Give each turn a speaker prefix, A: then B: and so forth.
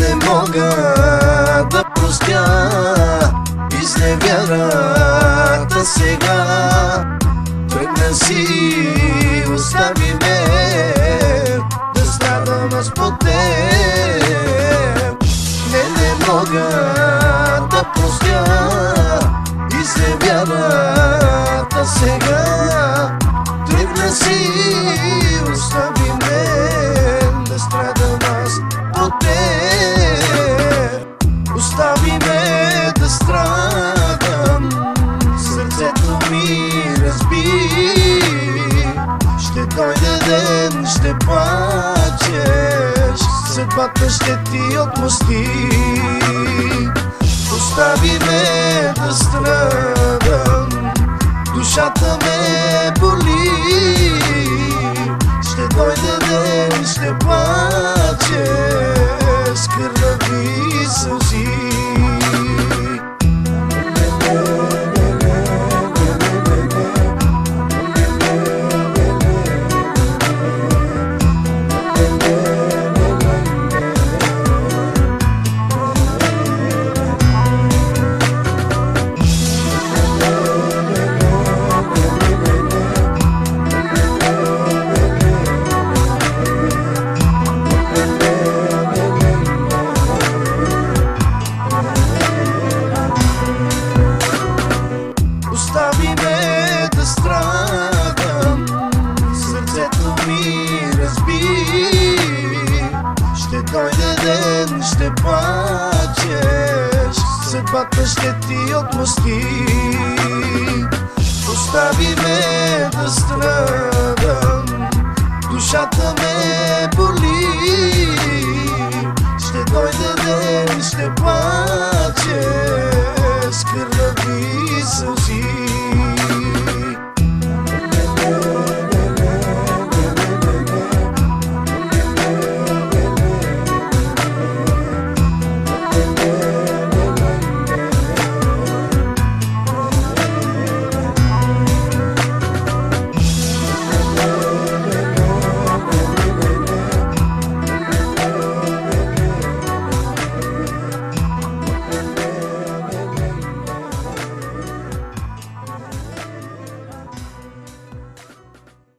A: не мога да простя изневярата сега. Тръгна си, остави ме да страдам аз по теб. Не мога да простя изневярата сега. Тръгна си, остави ме да страдам аз по теб. Остави ме да страдам, сърцето ми разби. Ще дойде ден, ще плачеш, съдбата ще ти отмъсти. Остави ме да страдам, душата ме боли. Ще дойде ден, ще плачеш с кървави сълзи. Остави ме да страдам, сърцето ми разби. Ще дойде ден, ще плачеш, съдбата ще ти отмъсти. Остави ме да страдам, душата ме боли. Ще дойде ден, ще плачеш с кървави сълзи.